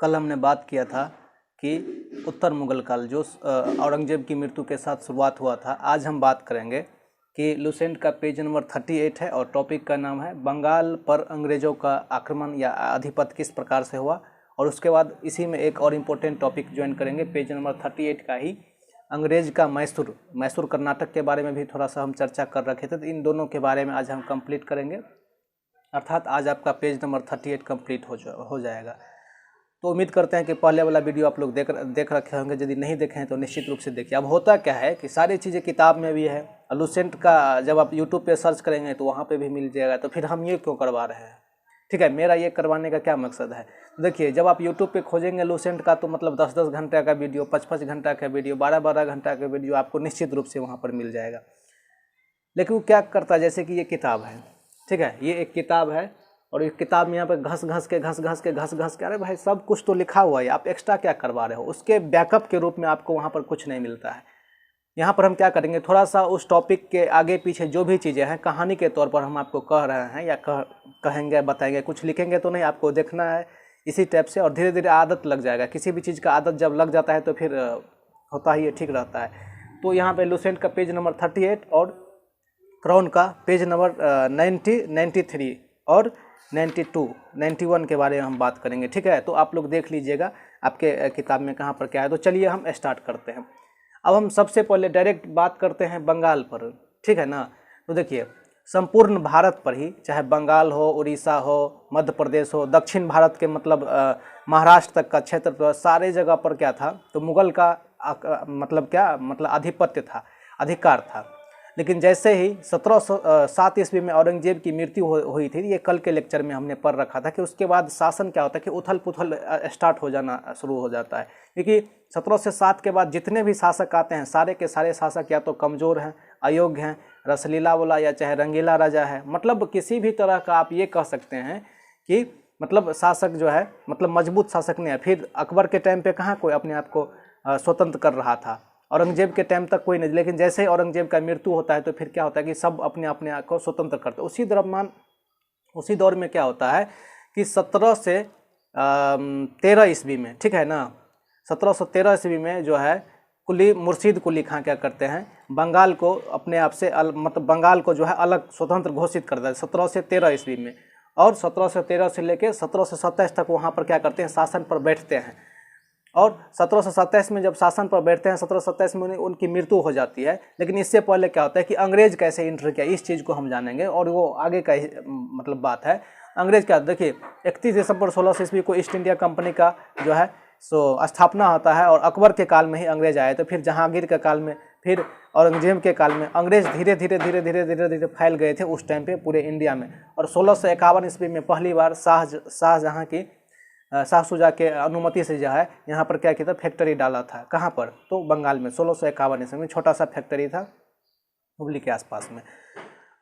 कल हमने बात किया था कि उत्तर मुगल काल जो औरंगजेब की मृत्यु के साथ शुरुआत हुआ था। आज हम बात करेंगे कि लुसेंट का पेज नंबर 38 है और टॉपिक का नाम है बंगाल पर अंग्रेज़ों का आक्रमण या आधिपत्य किस प्रकार से हुआ। और उसके बाद इसी में एक और इम्पोर्टेंट टॉपिक ज्वाइन करेंगे पेज नंबर 38 का ही, अंग्रेज़ का मैसूर कर्नाटक के बारे में भी थोड़ा सा हम चर्चा कर रखे थे। तो इन दोनों के बारे में आज हम कंप्लीट करेंगे, अर्थात आज आपका पेज नंबर 38 कंप्लीट हो जाएगा। तो उम्मीद करते हैं कि पहले वाला वीडियो आप लोग देख रखे होंगे। यदि नहीं देखे हैं तो निश्चित रूप से देखिए। अब होता क्या है कि सारी चीज़ें किताब में भी है, लुसेंट का जब आप यूट्यूब पे सर्च करेंगे तो वहाँ पे भी मिल जाएगा। तो फिर हम ये क्यों करवा रहे हैं? ठीक है, मेरा ये करवाने का क्या मकसद है? देखिए, जब आप यूट्यूब पे खोजेंगे लुसेंट का तो मतलब 10-10 घंटे का वीडियो, 5-5 घंटा का वीडियो, 12-12 घंटा का वीडियो आपको निश्चित रूप से वहाँ पर मिल जाएगा। लेकिन वो क्या करता है, जैसे कि ये किताब है, ठीक है, ये एक किताब है और इस किताब में यहाँ पे घस घस के अरे भाई सब कुछ तो लिखा हुआ है, आप एक्स्ट्रा क्या करवा रहे हो? उसके बैकअप के रूप में आपको वहाँ पर कुछ नहीं मिलता है। यहाँ पर हम क्या करेंगे, थोड़ा सा उस टॉपिक के आगे पीछे जो भी चीज़ें हैं कहानी के तौर पर हम आपको कह रहे हैं या कहेंगे, बताएंगे। कुछ लिखेंगे तो नहीं, आपको देखना है इसी टाइप से और धीरे धीरे आदत लग जाएगा। किसी भी चीज़ का आदत जब लग जाता है तो फिर होता ही ठीक रहता है। तो यहाँ पे लुसेंट का पेज नंबर 38 और क्राउन का पेज नंबर 90, 93 और 92, 91 के बारे में हम बात करेंगे। ठीक है, तो आप लोग देख लीजिएगा आपके किताब में कहाँ पर क्या है। तो चलिए हम स्टार्ट करते हैं। अब हम सबसे पहले डायरेक्ट बात करते हैं बंगाल पर, ठीक है ना। तो देखिए, संपूर्ण भारत पर ही, चाहे बंगाल हो, उड़ीसा हो, मध्य प्रदेश हो, दक्षिण भारत के मतलब महाराष्ट्र तक का क्षेत्र पर, सारे जगह पर क्या था, तो मुगल का मतलब आधिपत्य था, अधिकार था। लेकिन जैसे ही 1707 ईस्वी में औरंगजेब की मृत्यु हुई थी, ये कल के लेक्चर में हमने पढ़ रखा था कि उसके बाद शासन क्या होता है कि उथल पुथल स्टार्ट हो जाना शुरू हो जाता है। क्योंकि 1707 के बाद जितने भी शासक आते हैं, सारे के सारे शासक या तो कमज़ोर हैं, अयोग्य हैं, रसलीला वाला या चाहे रंगीला राजा है, मतलब किसी भी तरह का आप ये कह सकते हैं कि मतलब शासक जो है मतलब मजबूत शासक नहीं है। फिर अकबर के टाइम पे कहाँ कोई अपने आप को स्वतंत्र कर रहा था, औरंगजेब के टाइम तक कोई नहीं। लेकिन जैसे ही औरंगजेब का मृत्यु होता है तो फिर क्या होता है कि सब अपने अपने आप को स्वतंत्र करते हैं। उसी दौर में क्या होता है कि 17 से 13 ईस्वी में, ठीक है ना, 1713 ईस्वी में जो है मुर्शीद कुली खां क्या करते हैं, बंगाल को अपने आप से मतलब बंगाल को जो है अलग स्वतंत्र घोषित कर देते हैं 17 से 13 ईस्वी में। और 1713 से लेकर 1727 तक वहाँ पर क्या करते हैं, शासन पर बैठते हैं। और 1727 में जब शासन पर बैठते हैं, 1727 में उनकी मृत्यु हो जाती है। लेकिन इससे पहले क्या होता है कि अंग्रेज कैसे इंटर किया, इस चीज़ को हम जानेंगे और वो आगे का मतलब बात है। अंग्रेज क्या, देखिए 31 दिसंबर 1600 ईस्वी को ईस्ट इंडिया कंपनी का जो है स्थापना होता है और अकबर के काल में ही अंग्रेज आए। तो फिर जहांगीर के काल में, फिर औरंगजेब के काल में अंग्रेज धीरे धीरे फैल गए थे उस टाइम पे पूरे इंडिया में। और 1651 ईस्वी में पहली बार शाहजहाँ की शाह शुजा के अनुमति से जो है यहाँ पर क्या किया था, फैक्ट्री डाला था। कहाँ पर, तो बंगाल में 1651 ईस्वी में छोटा सा फैक्ट्री था हुगली के आसपास में,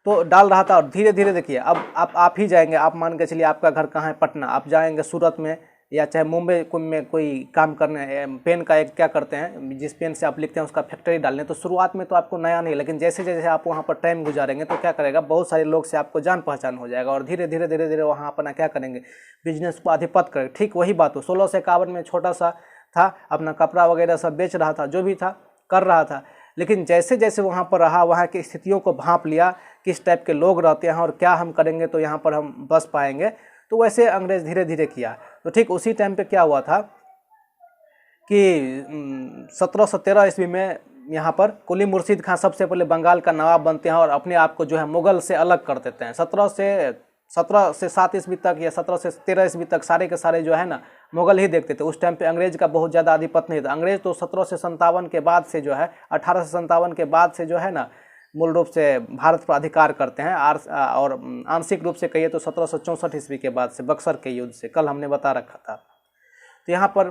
तो डाल रहा था। और धीरे धीरे देखिए, अब आप ही जाएंगे, आप मान के चलिए आपका घर कहाँ है, पटना, आप जाएंगे सूरत में या चाहे मुंबई में कोई काम करने, पेन का एक क्या करते हैं, जिस पेन से आप लिखते हैं उसका फैक्ट्री डालने। तो शुरुआत में तो आपको नया नहीं, लेकिन जैसे जैसे आप वहाँ पर टाइम गुजारेंगे तो क्या करेगा, बहुत सारे लोग से आपको जान पहचान हो जाएगा और धीरे धीरे वहाँ अपना क्या करेंगे, बिजनेस को आधिपत्य करेंगे। ठीक वही बात हो 1651 में छोटा सा था, अपना कपड़ा वगैरह सब बेच रहा था, जो भी था कर रहा था। लेकिन जैसे जैसे वहाँ पर रहा, वहाँ की स्थितियों को भांप लिया, किस टाइप के लोग रहते हैं और क्या हम करेंगे तो यहाँ पर हम बस पाएंगे, तो वैसे अंग्रेज धीरे धीरे किया। तो ठीक उसी टाइम पे क्या हुआ था कि 1713 ईस्वी में यहाँ पर कुली मुर्शीद खां सबसे पहले बंगाल का नवाब बनते हैं और अपने आप को जो है मुगल से अलग कर देते हैं। 17 से 7 ईस्वी तक या 17 से 13 ईस्वी तक सारे के सारे जो है ना मुगल ही देखते थे। उस टाइम पे अंग्रेज का बहुत ज़्यादा आधिपत्य नहीं था। अंग्रेज तो 1757 के बाद से जो है, 1857 के बाद से जो है ना मूल रूप से भारत पर अधिकार करते हैं। और आंशिक रूप से कहिए तो 1764 ईस्वी के बाद से, बक्सर के युद्ध से, कल हमने बता रखा था। तो यहाँ पर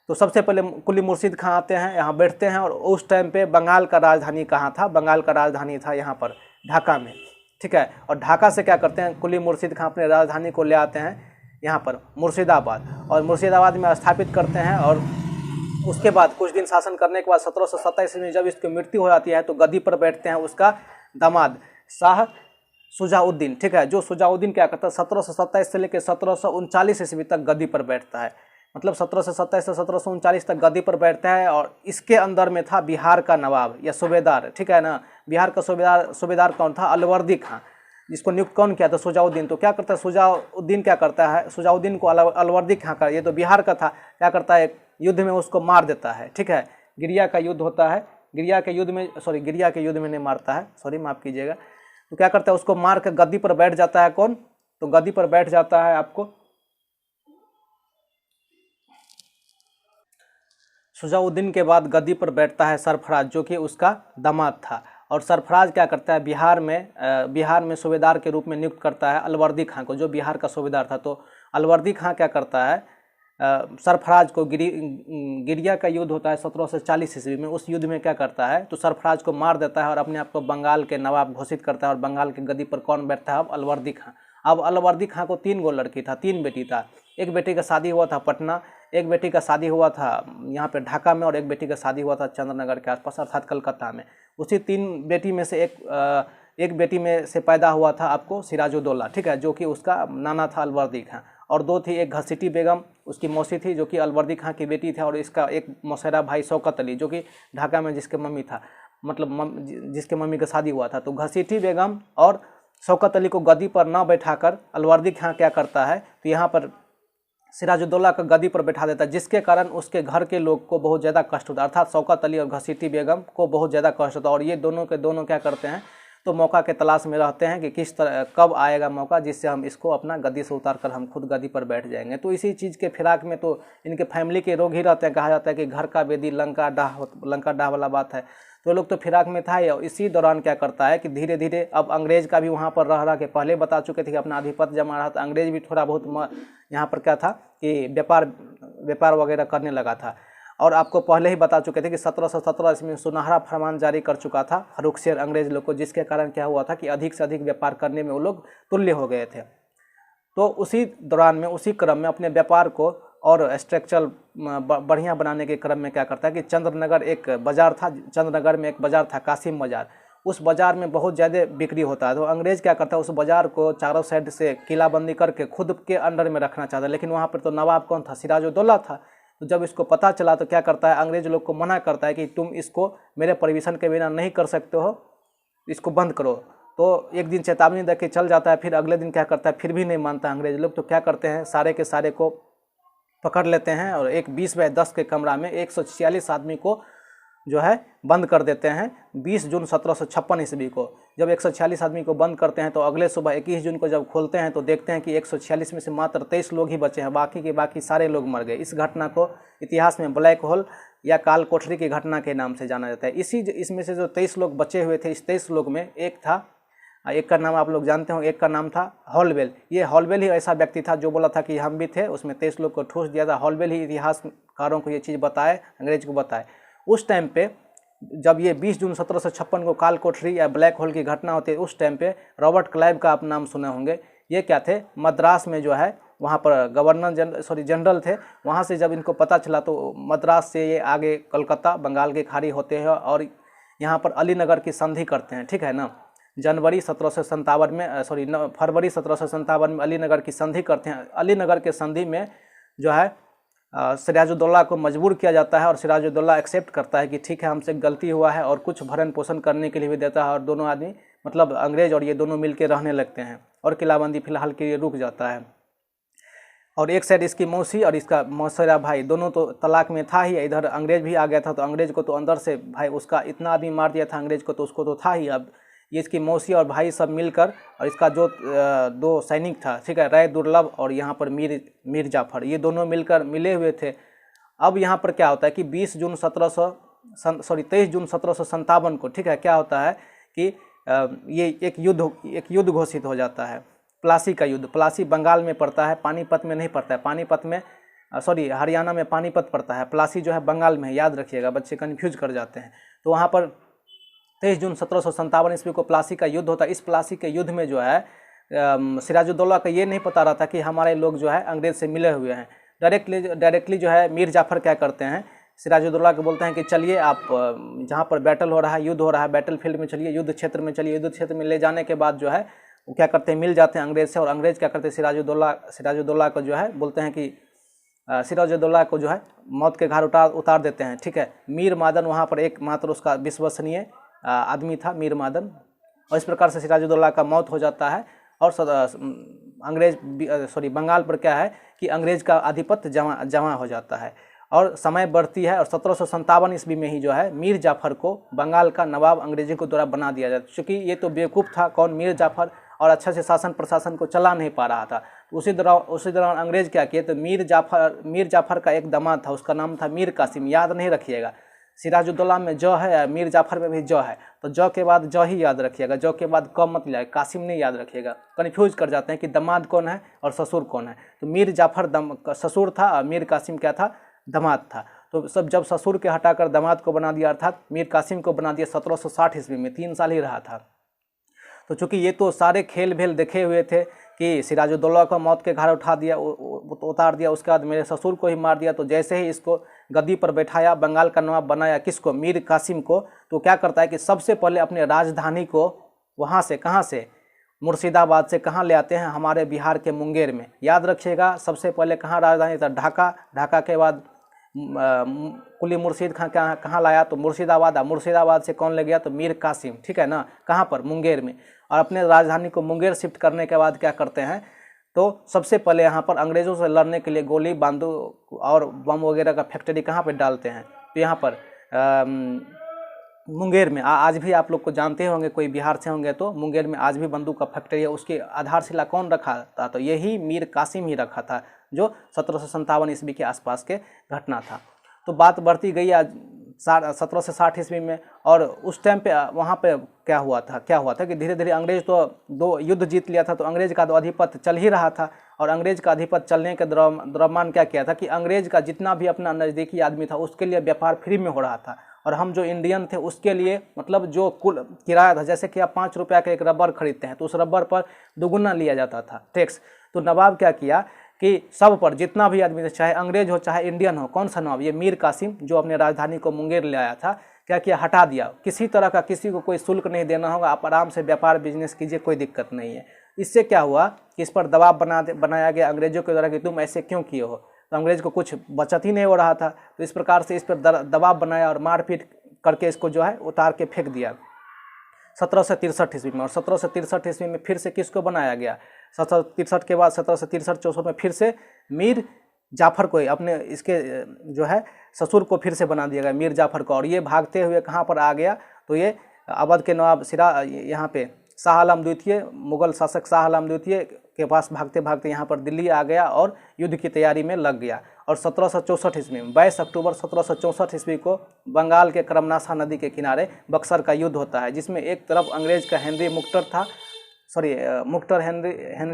तो सबसे पहले कुली मुर्शीद खां आते हैं, यहाँ बैठते हैं। और उस टाइम पे बंगाल का राजधानी कहाँ था, बंगाल का राजधानी था यहाँ पर ढाका में, ठीक है। और ढाका से क्या करते हैं, कुली मुर्शीद खां अपने राजधानी को ले आते हैं यहाँ पर मुर्शिदाबाद, और मुर्शिदाबाद में स्थापित करते हैं। और उसके बाद कुछ दिन शासन करने के बाद 1727 में जब इसकी मृत्यु हो जाती है तो गद्दी पर बैठते हैं उसका दामाद शाह शुजाउद्दीन, ठीक है। जो शुजाउद्दीन क्या करता है, 1727 से लेकर 1739 ईस्वी तक गद्दी पर बैठता है। मतलब 1727 से 1739 तक गद्दी पर बैठता है। और इसके अंदर में था बिहार का नवाब या सूबेदार, ठीक है ना। बिहार का सूबेदार कौन था? अलवर्दी खां, जिसको नियुक्त कौन किया था? शुजाउद्दीन। तो क्या करता है शुजाउद्दीन, क्या करता है शुजाउद्दीन को अलवर्दी खां का, ये तो बिहार का था, क्या करता है युद्ध में उसको मार देता है, ठीक है। गिरिया का युद्ध होता है, गिरिया के युद्ध में नहीं मारता है, सॉरी माफ़ कीजिएगा। तो क्या करता है उसको मार कर गद्दी पर बैठ जाता है कौन? तो गद्दी पर बैठ जाता है आपको शुजाउद्दीन के बाद गद्दी पर बैठता है सरफराज, जो कि उसका दामाद था। और सरफराज क्या करता है बिहार में सूबेदार के रूप में नियुक्त करता है अलवर्दी खां को, जो बिहार का सूबेदार था। तो अलवर्दी खां क्या करता है सरफराज को, गिरिया का युद्ध होता है 1740 ईस्वी में, उस युद्ध में क्या करता है तो सरफराज को मार देता है और अपने आप को बंगाल के नवाब घोषित करता है। और बंगाल की गद्दी पर कौन बैठता है? अब अलवर्दी खां। अब अलवर्दी खां को 3 गो लड़की था, 3 बेटी था। एक बेटी का शादी हुआ था पटना, एक बेटी का शादी हुआ था यहाँ पे ढाका में, और एक बेटी का शादी हुआ था चंद्रनगर के आसपास अर्थात कलकत्ता में। उसी 3 बेटी में से एक बेटी में से पैदा हुआ था आपको सिराजुद्दौला, ठीक है, जो कि उसका नाना था अलवर्दी खां। और 2 थी, एक घसीटी बेगम उसकी मौसी थी, जो कि अलवर्दी खां की बेटी थी। और इसका एक मौसेरा भाई शौकत अली, जो कि ढाका में जिसके मम्मी था, मतलब जिसके मम्मी का शादी हुआ था। तो घसीटी बेगम और शौकत अली को गद्दी पर न बैठाकर अलवर्दी खां क्या करता है तो यहाँ पर सिराजुद्दौला का गद्दी पर बैठा देता है, जिसके कारण उसके घर के लोग को बहुत ज़्यादा कष्ट होता है, अर्थात शौकत अली और घसीटी बेगम को बहुत ज़्यादा कष्ट होता है। और ये दोनों के दोनों क्या करते हैं तो मौका के तलाश में रहते हैं कि किस तरह कब आएगा मौका जिससे हम इसको अपना गद्दी से उतार कर हम खुद गद्दी पर बैठ जाएंगे। तो इसी चीज़ के फिराक में तो इनके फैमिली के रोग ही रहते हैं। कहा जाता है कि घर का बेदी लंका डाह वाला बात है। तो लोग तो फिराक में था ही। और इसी दौरान क्या करता है कि धीरे धीरे अब अंग्रेज का भी वहाँ पर रह के पहले बता चुके थे कि अपना आधिपत्य जमा रहा था, अंग्रेज भी थोड़ा बहुत यहाँ पर क्या था कि व्यापार वगैरह करने लगा था। और आपको पहले ही बता चुके थे कि 1717 ईस्वी में सुनहरा फरमान जारी कर चुका था फर्रुखसियर अंग्रेज लोग को, जिसके कारण क्या हुआ था कि अधिक से अधिक व्यापार करने में वो लोग तुल्य हो गए थे। तो उसी दौरान में उसी क्रम में अपने व्यापार को और स्ट्रक्चर बढ़िया बनाने के क्रम में क्या करता है कि चंद्रनगर एक बाज़ार था, चंद्रनगर में एक बाज़ार था कासिम बाज़ार, उस बाज़ार में बहुत ज़्यादा बिक्री होता है। तो अंग्रेज़ क्या करता है उस बाज़ार को चारों साइड से किलाबंदी करके खुद के अंडर में रखना चाहता है। लेकिन वहाँ पर तो नवाब कौन था? सिराजुद्दौला था। तो जब इसको पता चला तो क्या करता है अंग्रेज लोग को मना करता है कि तुम इसको मेरे परमिशन के बिना नहीं कर सकते हो, इसको बंद करो। तो एक दिन चेतावनी दे के चल जाता है, फिर अगले दिन क्या करता है फिर भी नहीं मानता अंग्रेज लोग। तो क्या करते हैं सारे के सारे को पकड़ लेते हैं और एक 20/10 के कमरा में 146 आदमी को जो है बंद कर देते हैं 20 जून 1756 ईस्वी को। जब 146 आदमी को बंद करते हैं तो अगले सुबह 21 जून को जब खोलते हैं तो देखते हैं कि 146 में से मात्र 23 लोग ही बचे हैं, बाकी के बाकी सारे लोग मर गए। इस घटना को इतिहास में ब्लैक होल या काल कोठरी की घटना के नाम से जाना जाता है। इसमें से जो 23 लोग बचे हुए थे, इस 23 लोग में एक का नाम आप लोग जानते हो, एक का नाम था हॉलवेल। ये हॉलवेल ही ऐसा व्यक्ति था जो बोला था कि हम भी थे, उसमें 23 लोग को ठूस दिया था। हॉलवेल ही इतिहासकारों को ये चीज़ बताए, अंग्रेज को बताए। उस टाइम पे जब ये 20 जून 1756 को काल कोठरी या ब्लैक होल की घटना होती है, उस टाइम पे रॉबर्ट क्लाइव का आप नाम सुने होंगे। ये क्या थे, मद्रास में जो है वहाँ पर जनरल थे। वहाँ से जब इनको पता चला तो मद्रास से ये आगे कलकत्ता बंगाल की खाड़ी होते हैं और यहाँ पर अलीनगर की संधि करते हैं, ठीक है ना। फरवरी 1757 में अलीनगर की संधि करते हैं। अलीनगर के संधि में जो है सिराजुद्दौला को मजबूर किया जाता है और सिराजुद्दौला एक्सेप्ट करता है कि ठीक है हमसे गलती हुआ है और कुछ भरण पोषण करने के लिए भी देता है। और दोनों आदमी मतलब अंग्रेज और ये दोनों मिलकर रहने लगते हैं और किलाबंदी फिलहाल के लिए रुक जाता है। और एक साइड इसकी मौसी और इसका मौसेरा भाई दोनों तो तलाक में था ही, इधर अंग्रेज भी आ गया था। तो अंग्रेज को तो अंदर से भाई उसका इतना आदमी मार दिया था अंग्रेज को, तो उसको तो था ही। अब ये इसकी मौसी और भाई सब मिलकर और इसका जो 2 सैनिक था, ठीक है, राय दुर्लभ और यहाँ पर मीर जाफर, ये दोनों मिलकर मिले हुए थे। अब यहाँ पर क्या होता है कि 23 जून 1757 को, ठीक है, क्या होता है कि ये एक युद्ध घोषित हो जाता है, प्लासी का युद्ध। प्लासी बंगाल में पड़ता है, पानीपत में नहीं पड़ता है। पानीपत में हरियाणा में पानीपत पड़ता है, प्लासी जो है बंगाल में है, याद रखिएगा, बच्चे कन्फ्यूज कर जाते हैं। तो वहाँ पर 23 जून 1757 ईस्वी को प्लासी का युद्ध होता है। इस प्लासी के युद्ध में जो है सिराजुद्दौला का ये नहीं पता रहता कि हमारे लोग जो है अंग्रेज से मिले हुए हैं। डायरेक्टली जो है मीर जाफर क्या करते हैं, सिराजुद्दौला को बोलते हैं कि चलिए आप जहाँ पर बैटल हो रहा है, युद्ध हो रहा है, बैटल फील्ड में चलिए, युद्ध क्षेत्र में चलिए। युद्ध क्षेत्र में ले जाने के बाद जो है वो क्या करते हैं, मिल जाते हैं अंग्रेज से। और अंग्रेज क्या करते हैं, सिराजुद्दौला को जो है बोलते हैं कि सिराजुद्दौला को जो है मौत के घाट उतार देते हैं। ठीक है, मीर मादन वहाँ पर एकमात्र उसका विश्वसनीय आदमी था, मीर मादन, और इस प्रकार से सिराजुद्दौला का मौत हो जाता है। और बंगाल पर क्या है कि अंग्रेज का आधिपत्य जमा हो जाता है और समय बढ़ती है। और 1757 ईस्वी में ही जो है मीर जाफर को बंगाल का नवाब अंग्रेजों के द्वारा बना दिया जाता है। चूँकि ये तो बेवकूफ़ था कौन, मीर जाफर, और अच्छे से शासन प्रशासन को चला नहीं पा रहा था। उसी दौरान अंग्रेज क्या किए, तो मीर जाफर का एक दामाद था, उसका नाम था मीर कासिम। याद नहीं रखिएगा, सिराजुद्दौला में ज है, मीर जाफर में भी ज है, तो ज के बाद ज ही याद रखिएगा, ज के बाद क मत लिया, कासिम नहीं याद रखिएगा। कन्फ्यूज कर जाते हैं कि दामाद कौन है और ससुर कौन है। तो मीर जाफर ससुर था और मीर कासिम क्या था, दामाद था। तो सब जब ससुर के हटाकर दामाद को बना दिया, अर्थात मीर कासिम को बना दिया 1760 ईस्वी में, 3 साल ही रहा था। तो चूँकि ये तो सारे खेल भेल देखे हुए थे कि सिराजुद्दौला को मौत के घाट उतार दिया, उसके बाद मेरे ससुर को ही मार दिया। तो जैसे ही इसको गद्दी पर बैठाया, बंगाल का नवाब बनाया, किसको, मीर कासिम को, तो क्या करता है कि सबसे पहले अपने राजधानी को वहाँ से, कहाँ से, मुर्शिदाबाद से कहाँ ले आते हैं, हमारे बिहार के मुंगेर में। याद रखिएगा, सबसे पहले कहाँ राजधानी था, ढाका, ढाका के बाद कुली मुर्शीद खां कहाँ लाया, तो मुर्शिदाबाद, मुर्शिदाबाद से कौन ले गया, तो मीर कासिम। ठीक है ना, कहाँ पर, मुंगेर में। और अपने राजधानी को मुंगेर शिफ्ट करने के बाद क्या करते हैं, तो सबसे पहले यहाँ पर अंग्रेज़ों से लड़ने के लिए गोली, बंदूक और बम वगैरह का फैक्ट्री कहाँ पर डालते हैं, तो यहाँ पर मुंगेर में। आज भी आप लोग को जानते होंगे, कोई बिहार से होंगे तो मुंगेर में आज भी बंदूक का फैक्ट्री है। उसकी आधारशिला कौन रखा था, तो यही मीर कासिम ही रखा था, जो 1757 ईस्वी के आसपास के घटना था। तो बात बढ़ती गई आज 1760 ईस्वी में। और उस टाइम पे वहाँ पे क्या हुआ था कि धीरे धीरे अंग्रेज तो 2 युद्ध जीत लिया था, तो अंग्रेज का तो आधिपत्य चल ही रहा था। और अंग्रेज का आधिपत्य चलने के दरम्यान क्या किया था कि अंग्रेज का जितना भी अपना नज़दीकी आदमी था उसके लिए व्यापार फ्री में हो रहा था। और हम जो इंडियन थे उसके लिए, मतलब जो कुल किराया था, जैसे कि आप 5 रुपया का एक रबर खरीदते हैं तो उस रबर पर दुगुना लिया जाता था टैक्स। तो नवाब क्या किया कि सब पर, जितना भी आदमी, चाहे अंग्रेज हो चाहे इंडियन हो, कौन सा नवाब, ये मीर कासिम जो अपने राजधानी को मुंगेर ले आया था, क्या किया, हटा दिया। किसी तरह का किसी को कोई शुल्क नहीं देना होगा, आप आराम से व्यापार बिजनेस कीजिए, कोई दिक्कत नहीं है। इससे क्या हुआ कि इस पर दबाव बनाया गया अंग्रेजों के द्वारा कि तुम ऐसे क्यों किए हो। तो अंग्रेज को कुछ बचत ही नहीं हो रहा था, तो इस प्रकार से इस पर दबाव बनाया और मारपीट करके इसको जो है उतार के फेंक दिया 1763 ईस्वी में। और 1763 ईस्वी में फिर से किसको बनाया गया, 1763 के बाद 1763-64 में फिर से मीर जाफर को, अपने इसके जो है ससुर को फिर से बना दिया गया, मीर जाफर को। और ये भागते हुए कहाँ पर आ गया, तो ये अवध के नवाब यहाँ पे शाह आलम द्वितीय, मुगल शासक शाह आलम द्वितीय के पास भागते भागते यहाँ पर दिल्ली आ गया और युद्ध की तैयारी में लग गया। और 1764 ईस्वी में 22 अक्टूबर 1764 ईस्वी को बंगाल के करमनाशा नदी के किनारे बक्सर का युद्ध होता है, जिसमें एक तरफ अंग्रेज का हेनरी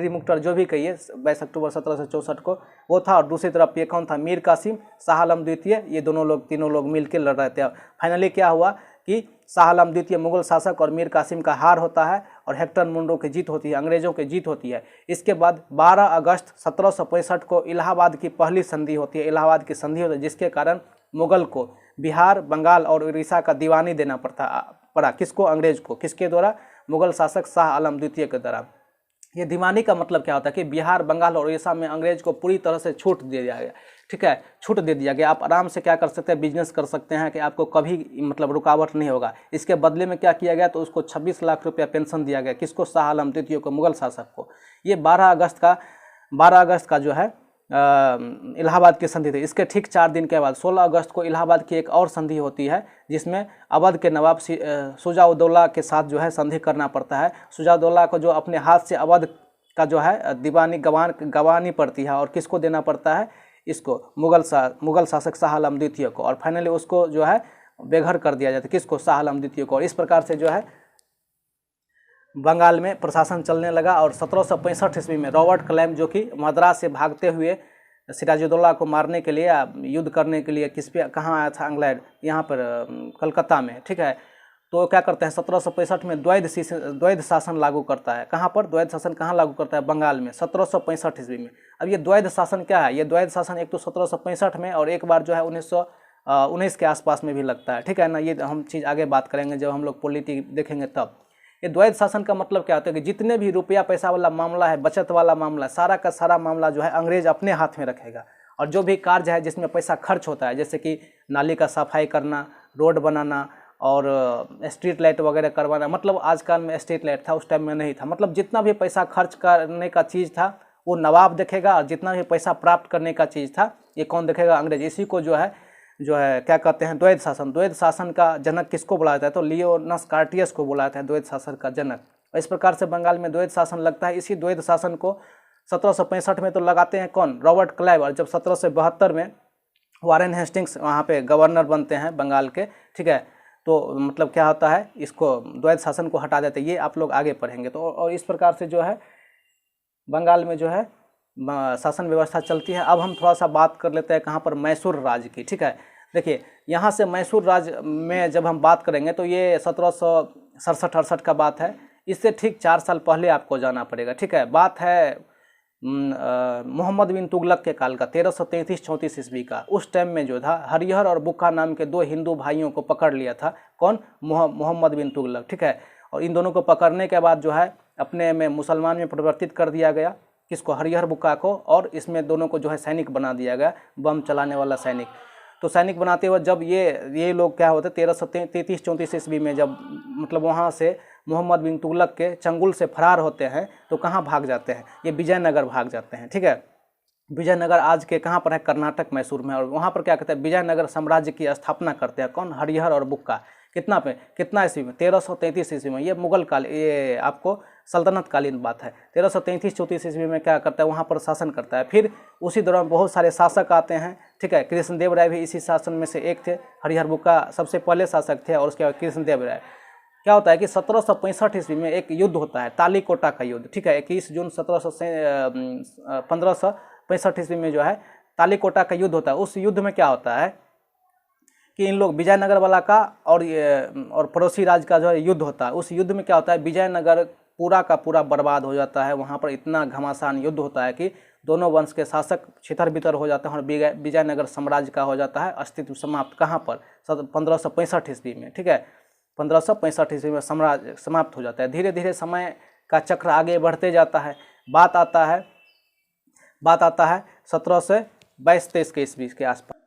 मुक्टर जो भी कहिए, 22 अक्टूबर 1764 को वो था। और दूसरी तरफ ये कौन था, मीर कासिम, शाह आलम द्वितीय, ये तीनों लोग मिलकर लड़ रहे थे। फाइनली क्या हुआ कि शाह आलम द्वितीय मुगल शासक और मीर कासिम का हार होता है और हेक्टर मुंडो की जीत होती है, अंग्रेजों की जीत होती है। इसके बाद 12 अगस्त 1765 को इलाहाबाद की पहली संधि होती है, इलाहाबाद की संधि होती है, जिसके कारण मुगल को बिहार, बंगाल और उड़ीसा का दीवानी देना पड़ा। किसको, अंग्रेज को। किसके द्वारा, मुगल शासक शाह आलम द्वितीय के द्वारा। ये दीवानी का मतलब क्या होता है कि बिहार, बंगाल और उड़ीसा में अंग्रेज को पूरी तरह से छूट दे दिया गया। ठीक है, छूट दे दिया गया, आप आराम से क्या कर सकते हैं, बिजनेस कर सकते हैं, कि आपको कभी मतलब रुकावट नहीं होगा। इसके बदले में क्या किया गया, तो उसको 26 लाख रुपया पेंशन दिया गया। किसको, शाह आलम द्वितीय को, मुगल शासक को। ये 12 अगस्त का जो है इलाहाबाद की संधि थी। इसके ठीक 4 दिन के बाद 16 अगस्त को इलाहाबाद की एक और संधि होती है, जिसमें अवध के नवाब शुजा-उद-दौला के साथ जो है संधि करना पड़ता है। शुजा-उद-दौला को जो अपने हाथ से अवध का जो है दीवानी गंवानी पड़ती है, और किसको देना पड़ता है, इसको मुगल शासक शाह आलम द्वितीय को। और फाइनली उसको जो है बेघर कर दिया जाता है, किसको, शाह आलम द्वितीय को। और इस प्रकार से जो है बंगाल में प्रशासन चलने लगा। और 1765 ईस्वी में रॉबर्ट क्लाइव, जो कि मद्रास से भागते हुए सिराजुद्दौला को मारने के लिए, युद्ध करने के लिए कहाँ आया था, इंग्लैंड, यहाँ पर कलकत्ता में। ठीक है, तो क्या करते हैं 1765 में द्वैध शासन लागू करता है। कहाँ पर द्वैध शासन कहाँ लागू करता है, बंगाल में, 1765 ईस्वी में। अब ये द्वैध शासन क्या है, ये द्वैध शासन एक तो 1765 में और एक बार जो है 1919 के आसपास में भी लगता है। ठीक है ना, ये हम चीज़ आगे बात करेंगे जब हम लोग पॉलिटी देखेंगे तब। ये द्वैध शासन का मतलब क्या होता है कि जितने भी रुपया पैसा वाला मामला है, बचत वाला मामला, सारा का सारा मामला जो है अंग्रेज अपने हाथ में रखेगा। और जो भी कार्य है जिसमें पैसा खर्च होता है, जैसे कि नाली का सफाई करना, रोड बनाना और स्ट्रीट लाइट वगैरह करवाना, मतलब आजकल में स्ट्रीट लाइट था, उस टाइम में नहीं था, मतलब जितना भी पैसा खर्च करने का चीज़ था वो नवाब देखेगा, और जितना भी पैसा प्राप्त करने का चीज़ था ये कौन देखेगा? अंग्रेज। इसी को जो है क्या कहते हैं? द्वैध शासन। द्वैध शासन का जनक किसको बोला जाता है? तो लियोनस कार्टियस को बोला जाता है द्वैध शासन का जनक। इस प्रकार से बंगाल में द्वैध शासन लगता है। इसी द्वैध शासन को 1765 में तो लगाते हैं कौन? Robert Clive. और जब 1772 में वारेन हेस्टिंग्स वहाँ पे गवर्नर बनते हैं बंगाल के, ठीक है, तो मतलब क्या होता है, इसको द्वैध शासन को हटा देते हैं। ये आप लोग आगे पढ़ेंगे। तो और इस प्रकार से जो है बंगाल में जो है शासन व्यवस्था चलती है। अब हम थोड़ा सा बात कर लेते हैं कहाँ पर? मैसूर राज्य की, ठीक है। देखिए यहाँ से मैसूर राज्य में जब हम बात करेंगे तो ये 1767-68 का बात है। इससे ठीक 4 साल पहले आपको जाना पड़ेगा, ठीक है। बात है मोहम्मद बिन तुगलक के काल का, 1333-34 ईस्वी का। उस टाइम में जो था हरिहर और बुक्का नाम के 2 हिंदू भाइयों को पकड़ लिया था। कौन? मोहम्मद बिन तुगलक, ठीक है। और इन दोनों को पकड़ने के बाद जो है अपने में मुसलमान में परिवर्तित कर दिया गया। किसको? हरिहर बुक्का को। और इसमें दोनों को जो है सैनिक बना दिया गया, बम चलाने वाला सैनिक। तो सैनिक बनाते हुए जब ये लोग क्या होते, 1333-34 ईस्वी में जब मतलब वहाँ से मोहम्मद बिन तुगलक के चंगुल से फरार होते हैं तो कहाँ भाग जाते हैं? ये विजयनगर भाग जाते हैं, ठीक है। विजयनगर आज के कहाँ पर है? कर्नाटक, मैसूर में। और वहाँ पर क्या कहते हैं? विजयनगर साम्राज्य की स्थापना करते हैं कौन? हरिहर और बुक्का। कितना ईस्वी में? 1333 ईस्वी में। ये मुगल काल, ये आपको सल्तनत कालीन बात है। 1333-34 ईस्वी में क्या करता है? वहाँ पर शासन करता है। फिर उसी दौरान बहुत सारे शासक आते हैं, ठीक है। कृष्णदेव राय भी इसी शासन में से एक थे। हरिहर बुक्का सबसे पहले शासक थे और उसके बाद कृष्णदेव राय। क्या होता है कि 1765 ईस्वी में एक युद्ध होता है, तालीकोटा का युद्ध, ठीक है। 21 जून 1565 ईस्वी में जो है तालीकोटा का युद्ध होता है। उस युद्ध में क्या होता है कि इन लोग विजयनगर वाला का और पड़ोसी राज्य का जो है युद्ध होता है। उस युद्ध में क्या होता है? विजयनगर पूरा का पूरा बर्बाद हो जाता है। वहाँ पर इतना घमासान युद्ध होता है कि दोनों वंश के शासक छितर बितर हो जाते हैं और विजयनगर साम्राज्य का हो जाता है अस्तित्व समाप्त। कहाँ पर? 1565 ईस्वी में, ठीक है। 1565 ईस्वी में साम्राज्य समाप्त हो जाता है। धीरे धीरे समय का चक्र आगे बढ़ते जाता है। बात आता है 1722-23 के ईस्वी के आसपास।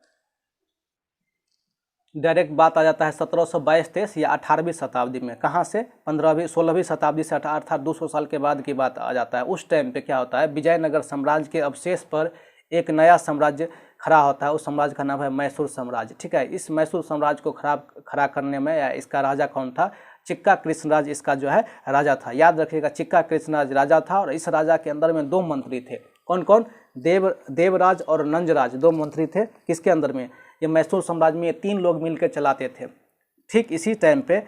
डायरेक्ट बात आ जाता है 1722-23 या 18वीं शताब्दी में। कहाँ से? 16वीं शताब्दी से, अर्थात 200 साल के बाद की बात आ जाता है। उस टाइम पे क्या होता है? विजयनगर साम्राज्य के अवशेष पर एक नया साम्राज्य खड़ा होता है। उस साम्राज्य का नाम है मैसूर साम्राज्य, ठीक है। इस मैसूर साम्राज्य को खड़ा करने में या इसका राजा कौन था? चिक्का कृष्णराज इसका जो है राजा था। याद रखिएगा, चिक्का कृष्णराज राजा था। और इस राजा के अंदर में 2 मंत्री थे। कौन कौन? देवराज और नंजराज, 2 मंत्री थे। किसके अंदर में? ये मैसूर साम्राज्य में ये 3 लोग मिलकर चलाते थे। ठीक इसी टाइम पे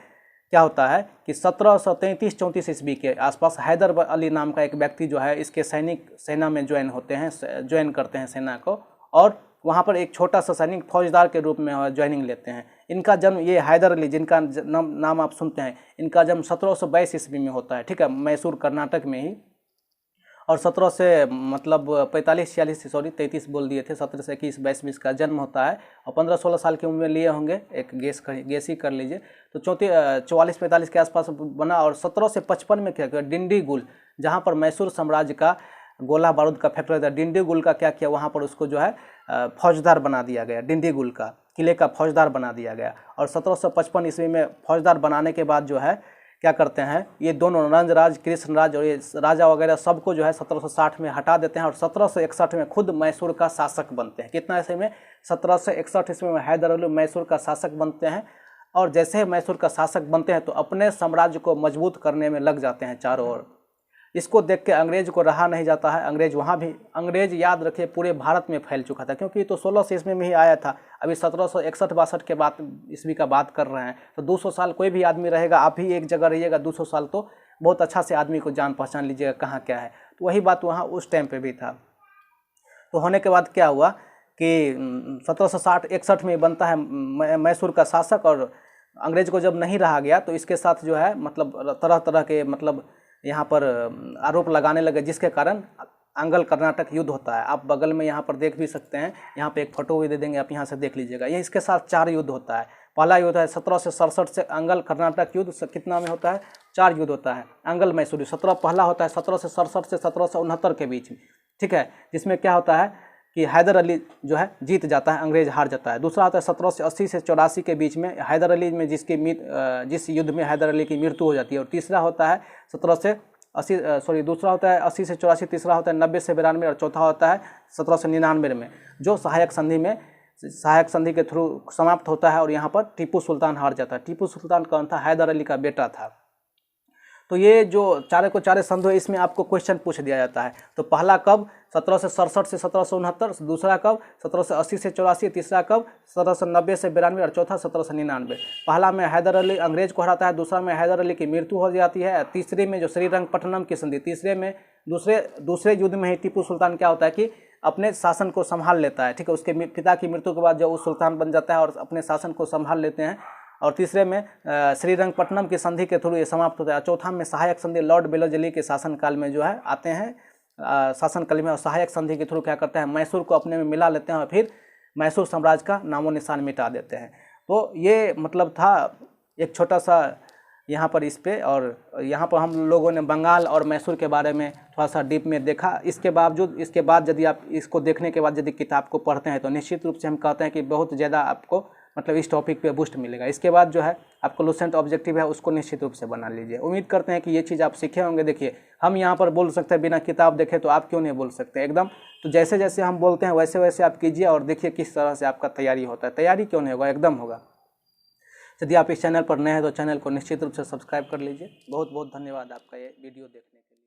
क्या होता है कि 1733-34 ईस्वी के आसपास हैदर अली नाम का एक व्यक्ति जो है इसके सेना में ज्वाइन करते हैं सेना को। और वहाँ पर एक छोटा सा सैनिक फौजदार के रूप में ज्वाइनिंग लेते हैं। इनका जन्म, ये हैदर अली जिनका नाम आप सुनते हैं, इनका जन्म 1722 ईस्वी में होता है, ठीक है, मैसूर कर्नाटक में ही। और 17 से मतलब 33 बोल दिए थे, 17 से 21, 22 का जन्म होता है। और 15-16 साल की उम्र में लिए होंगे, एक गेस ही कर लीजिए। तो 44-45 के आसपास बना। और 17 से 55 में क्या किया? डिंडीगुल, जहाँ पर मैसूर साम्राज्य का गोला बारूद का फैक्ट्री था, डिंडीगुल का क्या किया? वहाँ पर उसको जो है फौजदार बना दिया गया। डिंडीगुल का किले का फौजदार बना दिया गया। और 1755 ईस्वी में फौजदार बनाने के बाद जो है क्या करते हैं, ये दोनों नंजराज, कृष्णराज और ये राजा वगैरह सबको जो है 1760 में हटा देते हैं। और 1761 में खुद मैसूर का शासक बनते हैं। कितना ईस्वी में? 1761 ईस्वी में हैदर अली मैसूर का शासक बनते हैं। और जैसे ही मैसूर का शासक बनते हैं तो अपने साम्राज्य को मजबूत करने में लग जाते हैं चारों ओर। इसको देख के अंग्रेज को रहा नहीं जाता है। अंग्रेज याद रखिए पूरे भारत में फैल चुका था, क्योंकि तो 1600 ईस्वी में ही आया था। अभी 1761-62 के बाद ईस्वी का बात कर रहे हैं। तो 200 साल कोई भी आदमी रहेगा, आप भी एक जगह रहिएगा 200 साल, तो बहुत अच्छा से आदमी को जान पहचान लीजिएगा कहाँ क्या है। तो वही बात वहाँ उस टाइम पे भी था। तो होने के बाद क्या हुआ कि 1760-61 में बनता है मैसूर का शासक। और अंग्रेज को जब नहीं रहा गया तो इसके साथ जो है मतलब तरह तरह के मतलब यहाँ पर आरोप लगाने लगे, जिसके कारण अंगल कर्नाटक युद्ध होता है। आप बगल में यहाँ पर देख भी सकते हैं, यहाँ पे एक फोटो भी दे देंगे, आप यहाँ से देख लीजिएगा। ये इसके साथ 4 युद्ध होता है। पहला युद्ध है 1767 से अंगल कर्नाटक युद्ध, कितना में होता है? 4 युद्ध होता है। अंगल मैसूरी पहला होता है 1767 से 1769 के बीच में, ठीक है, जिसमें क्या होता है कि हैदर अली जो है जीत जाता है, अंग्रेज हार जाता है। दूसरा होता है 1780 से 84 के बीच में हैदर अली में जिस युद्ध में हैदर अली की मृत्यु हो जाती है। और तीसरा होता है 1780 दूसरा होता है 80 से 84, तीसरा होता है 90 से 92 और चौथा होता है 1799 में, जो सहायक संधि के थ्रू समाप्त होता है। और यहाँ पर टीपू सुल्तान हार जाता है। टीपू सुल्तान कौन था? हैदर अली का बेटा था। तो ये जो चारे को चारे संधि है, इसमें आपको क्वेश्चन पूछ दिया जाता है। तो पहला कब? 1767 से 1769, दूसरा कब? 1780 से 84, तीसरा कब? 1790 से 92 और चौथा 1799। पहला में हैदर अली अंग्रेज को हराता है, दूसरा में हैदर अली की मृत्यु हो जाती है, तीसरे में जो श्रीरंगपट्टनम की संधि, तीसरे में दूसरे युद्ध में ही टीपू सुल्तान क्या होता है कि अपने शासन को संभाल लेता है। ठीक है, उसके पिता की मृत्यु के बाद जब वो सुल्तान बन जाता है और अपने शासन को संभाल लेते हैं। और तीसरे में श्रीरंगपट्टनम की संधि के थ्रू ये समाप्त होता है। चौथा में सहायक संधि लॉर्ड बेलोजली के शासनकाल में जो है आते हैं शासनकाल में, और सहायक संधि के थ्रू क्या करते हैं? मैसूर को अपने में मिला लेते हैं और फिर मैसूर साम्राज्य का नामो निशान मिटा देते हैं। तो ये मतलब था एक छोटा सा यहाँ पर इस पे। और यहाँ पर हम लोगों ने बंगाल और मैसूर के बारे में थोड़ा सा डीप में देखा। इसके बाद यदि आप इसको देखने के बाद यदि किताब को पढ़ते हैं तो निश्चित रूप से हम कहते हैं कि बहुत ज़्यादा आपको मतलब इस टॉपिक पे बूस्ट मिलेगा। इसके बाद जो है आपको लुसेंट ऑब्जेक्टिव है उसको निश्चित रूप से बना लीजिए। उम्मीद करते हैं कि ये चीज़ आप सीखे होंगे। देखिए, हम यहाँ पर बोल सकते हैं बिना किताब देखे, तो आप क्यों नहीं बोल सकते एकदम। तो जैसे जैसे हम बोलते हैं वैसे वैसे आप कीजिए और देखिए किस तरह से आपका तैयारी होता है। तैयारी क्यों नहीं होगा, एकदम होगा। यदि आप इस चैनल पर नए हैं तो चैनल को निश्चित रूप से सब्सक्राइब कर लीजिए। बहुत बहुत धन्यवाद आपका ये वीडियो देखने के लिए।